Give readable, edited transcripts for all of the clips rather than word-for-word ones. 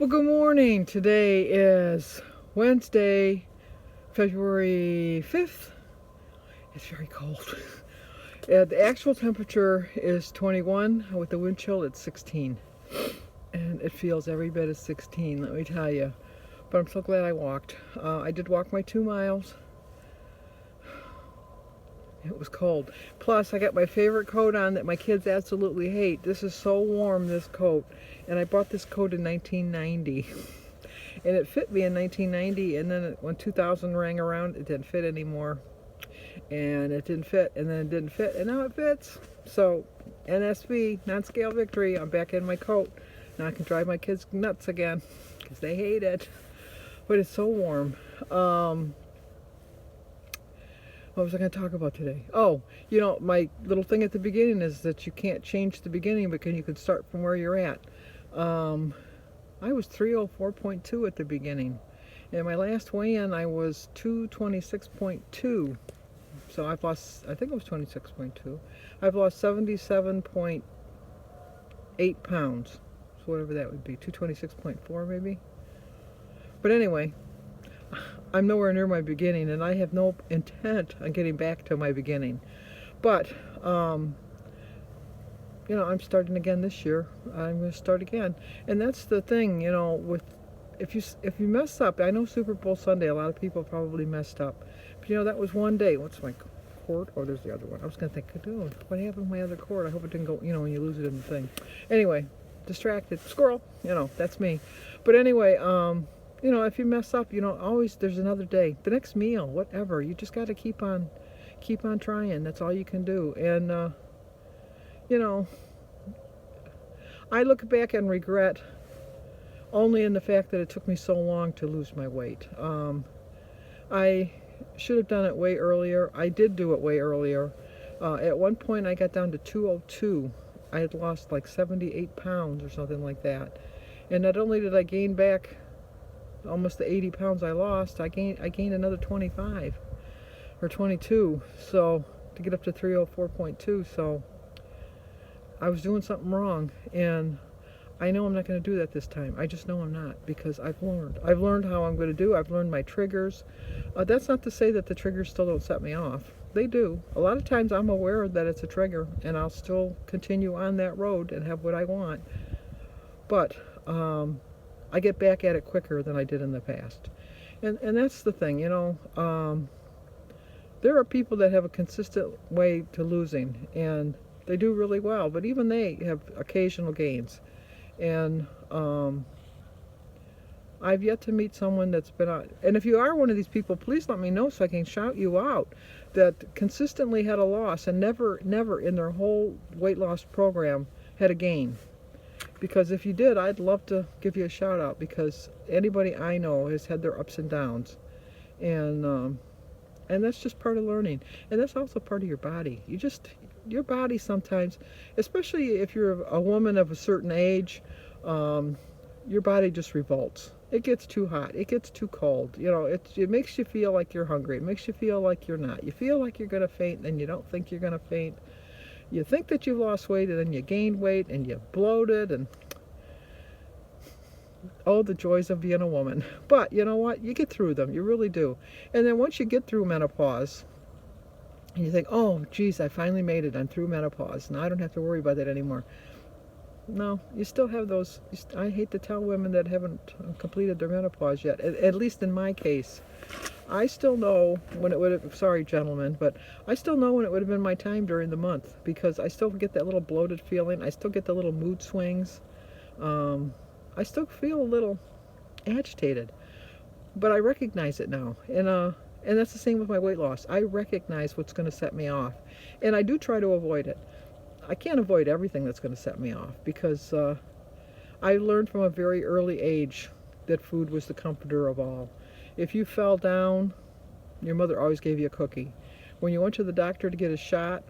Well, good morning. Today is Wednesday, February 5th. It's very cold. The actual temperature is 21. With the wind chill, it's 16. And it feels every bit of 16, let me tell you. But I'm so glad I walked. I did walk my 2 miles. It was cold. Plus, I got my favorite coat on that my kids absolutely hate. This is so warm, this coat. And I bought this coat in 1990. And it fit me in 1990, and then when 2000 rang around, it didn't fit anymore. And it didn't fit, and then it didn't fit, and now it fits. So, NSV, non-scale victory. I'm back in my coat. Now I can drive my kids nuts again, because they hate it. But it's so warm. What was I going to talk about today? Oh, my little thing at the beginning is that you can't change the beginning, but you can start from where you're at. I was 304.2 at the beginning. And my last weigh-in, I was 226.2. So I've lost, I think it was 26.2. I've lost 77.8 pounds. So whatever that would be, 226.4 maybe. But anyway, I'm nowhere near my beginning, and I have no intent on getting back to my beginning. But, I'm starting again this year. I'm going to start again. And that's the thing, with if you mess up, I know Super Bowl Sunday, a lot of people probably messed up. But that was one day. What's my cord? Oh, there's the other one. I was going to think, oh, what happened to my other cord? I hope it didn't go, when you lose it in the thing. Anyway, distracted. Squirrel. That's me. But anyway, if you mess up, always there's another day. The next meal, whatever. You just got to keep on trying. That's all you can do. And, I look back and regret only in the fact that it took me so long to lose my weight. I should have done it way earlier. I did do it way earlier. At one point I got down to 202. I had lost like 78 pounds or something like that. And not only did I gain back almost the 80 pounds I lost, I gained another 25 or 22. So to get up to 304.2, so I was doing something wrong, and I know I'm not going to do that this time. I just know I'm not, because I've learned how I'm going to do. I've learned my triggers. That's not to say that the triggers still don't set me off. They do. A lot of times I'm aware that it's a trigger, and I'll still continue on that road and have what I want. But I get back at it quicker than I did in the past. And that's the thing, there are people that have a consistent way to losing, and they do really well, but even they have occasional gains. And I've yet to meet someone that's been on. And if you are one of these people, please let me know so I can shout you out, that consistently had a loss and never in their whole weight loss program had a gain. Because if you did, I'd love to give you a shout out, because anybody I know has had their ups and downs. And that's just part of learning. And that's also part of your body. Your body sometimes, especially if you're a woman of a certain age, your body just revolts. It gets too hot. It gets too cold. It makes you feel like you're hungry. It makes you feel like you're not. You feel like you're going to faint, and you don't think you're going to faint. You think that you've lost weight, and then you gained weight, and you bloated, and oh, the joys of being a woman. But you know what? You get through them. You really do. And then once you get through menopause, and you think, oh, geez, I finally made it. I'm through menopause. Now I don't have to worry about that anymore. No, you still have those. I hate to tell women that haven't completed their menopause yet. At least in my case, I still know when it would have, sorry, gentlemen, but I still know when it would have been my time during the month, because I still get that little bloated feeling. I still get the little mood swings. I still feel a little agitated, but I recognize it now. And that's the same with my weight loss. I recognize what's going to set me off. And I do try to avoid it. I can't avoid everything that's going to set me off, because I learned from a very early age that food was the comforter of all. If you fell down, your mother always gave you a cookie. When you went to the doctor to get a shot,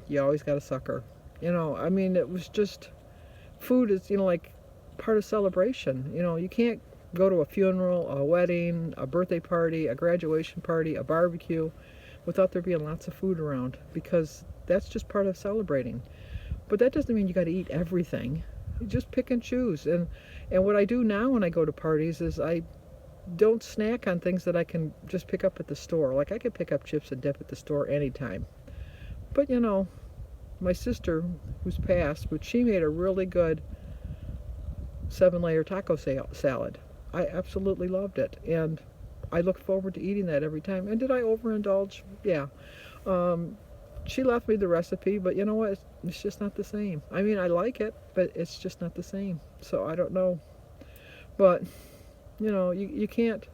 you always got a sucker. It was just, food is, like part of celebration. You can't go to a funeral, a wedding, a birthday party, a graduation party, a barbecue without there being lots of food around, because that's just part of celebrating. But that doesn't mean you got to eat everything. You just pick and choose. And what I do now when I go to parties is I don't snack on things that I can just pick up at the store. Like I could pick up chips and dip at the store anytime. But you know, my sister, who's passed, but she made a really good 7-layer taco salad. I absolutely loved it, and I look forward to eating that every time. And did I overindulge? Yeah. Um, she left me the recipe, but you know what? It's just not the same. I mean, I like it, but it's just not the same. So I don't know. But you know, you can't.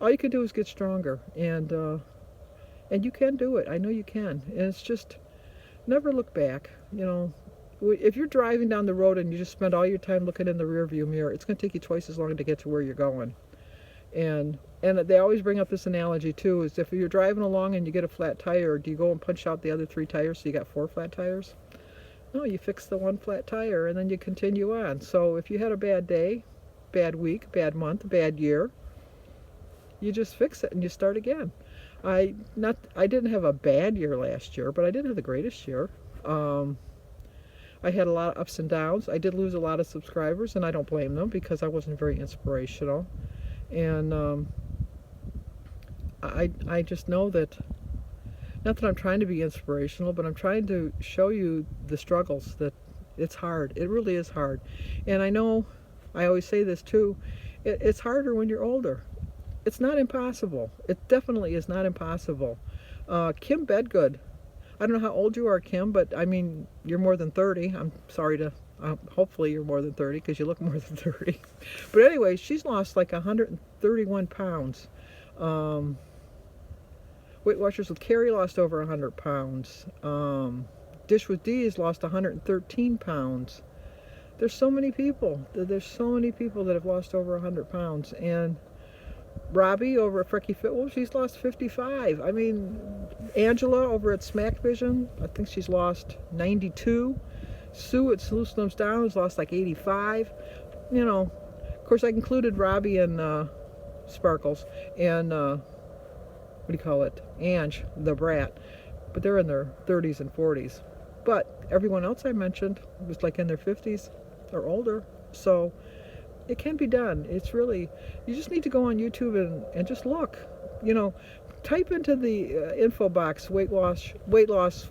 All you can do is get stronger, and you can do it. I know you can. And it's just never look back. You know, if you're driving down the road and you just spend all your time looking in the rearview mirror, it's going to take you twice as long to get to where you're going. And they always bring up this analogy too, is if you're driving along and you get a flat tire, do you go and punch out the other 3 tires so you got 4 flat tires? No, you fix the 1 flat tire and then you continue on. So if you had a bad day, bad week, bad month, bad year, you just fix it and you start again. I didn't have a bad year last year, but I didn't have the greatest year. I had a lot of ups and downs. I did lose a lot of subscribers, and I don't blame them because I wasn't very inspirational. And I just know that, not that I'm trying to be inspirational, but I'm trying to show you the struggles, that it's hard. It really is hard. And I know, I always say this too, it's harder when you're older. It's not impossible. It definitely is not impossible. Kim Bedgood, I don't know how old you are, Kim, but I mean, you're more than 30. I'm sorry to, hopefully you're more than 30 because you look more than 30. But anyway, she's lost like 131 pounds. Weight Watchers with Carrie lost over 100 pounds. Dish with D has lost 113 pounds. There's so many people. There's so many people that have lost over 100 pounds. And Robbie over at Frecky Fit, well, she's lost 55. I mean, Angela over at Smack Vision, I think she's lost 92. Sue at Solutions Down has lost like 85. You know, of course, I included Robbie and Sparkles and what do you call it? Ange, the brat. But they're in their 30s and 40s. But everyone else I mentioned was like in their 50s or older. So it can be done. It's really, you just need to go on YouTube and just look. You know, type into the info box weight loss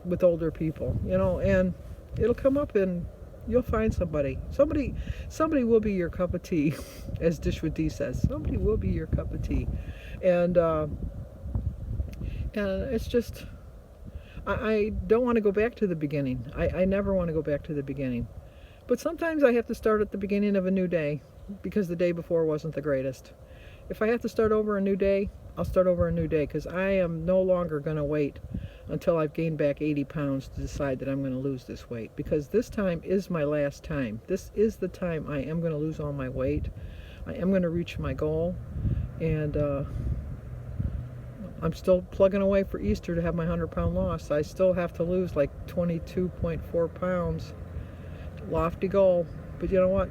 with older people, you know, and it'll come up and you'll find somebody. Somebody will be your cup of tea, as Dish with D says. Somebody will be your cup of tea. And it's just, I don't want to go back to the beginning. I never want to go back to the beginning. But sometimes I have to start at the beginning of a new day because the day before wasn't the greatest. If I have to start over a new day, I'll start over a new day because I am no longer going to wait until I've gained back 80 pounds to decide that I'm going to lose this weight, because this time is my last time. This is the time I am going to lose all my weight. I am going to reach my goal, and I'm still plugging away for Easter to have my 100-pound loss. I still have to lose like 22.4 pounds. Lofty goal, but you know what?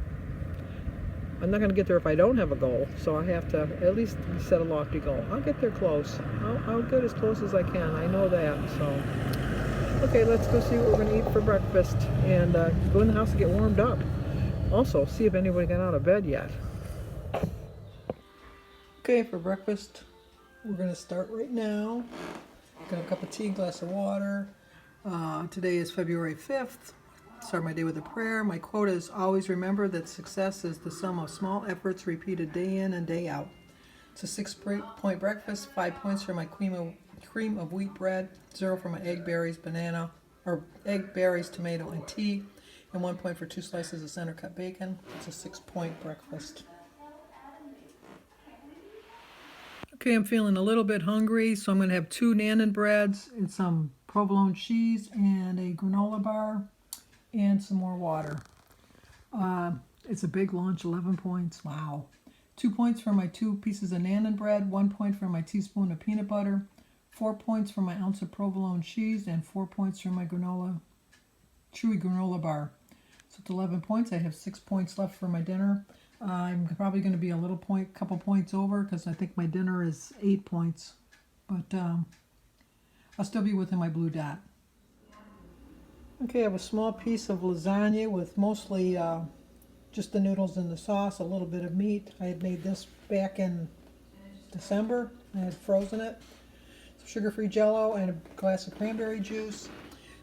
I'm not going to get there if I don't have a goal, so I have to at least set a lofty goal. I'll get there close. I'll get as close as I can. I know that. So, okay, let's go see what we're going to eat for breakfast and go in the house and get warmed up. Also, see if anybody got out of bed yet. Okay, for breakfast, we're going to start right now. Got a cup of tea, glass of water. Today is February 5th. Start my day with a prayer. My quote is, always remember that success is the sum of small efforts repeated day in and day out. It's a 6-point breakfast, 5 points for my cream of wheat bread, 0 for my egg, berries, tomato, and tea, and 1 point for 2 slices of center cut bacon. It's a 6-point breakfast. Okay, I'm feeling a little bit hungry, so I'm going to have 2 Nannan breads and some provolone cheese and a granola bar and some more water. It's a big lunch, 11 points. Wow. 2 points for my 2 pieces of Nannan bread, 1 point for my teaspoon of peanut butter, 4 points for my ounce of provolone cheese, and 4 points for my chewy granola bar. So it's 11 points. I have 6 points left for my dinner. I'm probably going to be a couple points over because I think my dinner is 8 points. But I'll still be within my blue dot. Okay, I have a small piece of lasagna with mostly just the noodles and the sauce, a little bit of meat. I had made this back in December. I had frozen it. Some sugar-free Jell-O and a glass of cranberry juice.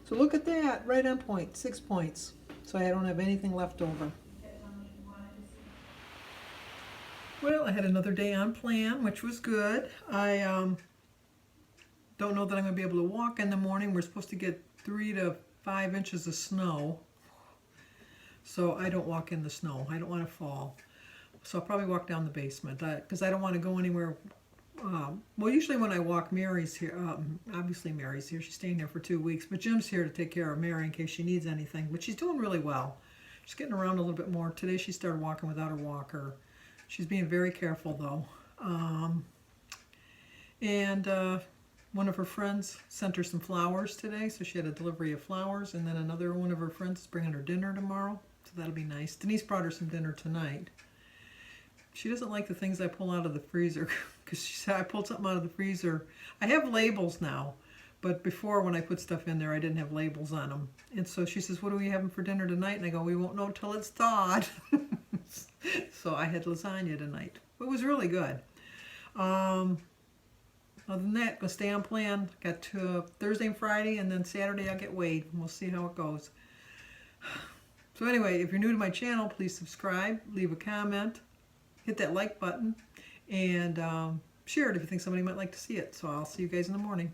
So look at that, right on point, 6 points. So I don't have anything left over. Well, I had another day on plan, which was good. I don't know that I'm going to be able to walk in the morning. We're supposed to get 3 to 5 inches of snow. So I don't walk in the snow. I don't want to fall. So I'll probably walk down the basement because I don't want to go anywhere. Well, usually when I walk, Mary's here. Obviously, Mary's here. She's staying there for 2 weeks. But Jim's here to take care of Mary in case she needs anything. But she's doing really well. She's getting around a little bit more. Today she started walking without her walker. She's being very careful, though. One of her friends sent her some flowers today. So she had a delivery of flowers. And then another one of her friends is bringing her dinner tomorrow. So that'll be nice. Denise brought her some dinner tonight. She doesn't like the things I pull out of the freezer because she said I pulled something out of the freezer. I have labels now, but before when I put stuff in there, I didn't have labels on them. And so she says, what are we having for dinner tonight? And I go, we won't know till it's thawed. So I had lasagna tonight. It was really good. Other than that, gonna stay on plan. Got to Thursday and Friday, and then Saturday I'll get weighed. We'll see how it goes. So anyway, if you're new to my channel, please subscribe, leave a comment, hit that like button, and share it if you think somebody might like to see it. So I'll see you guys in the morning.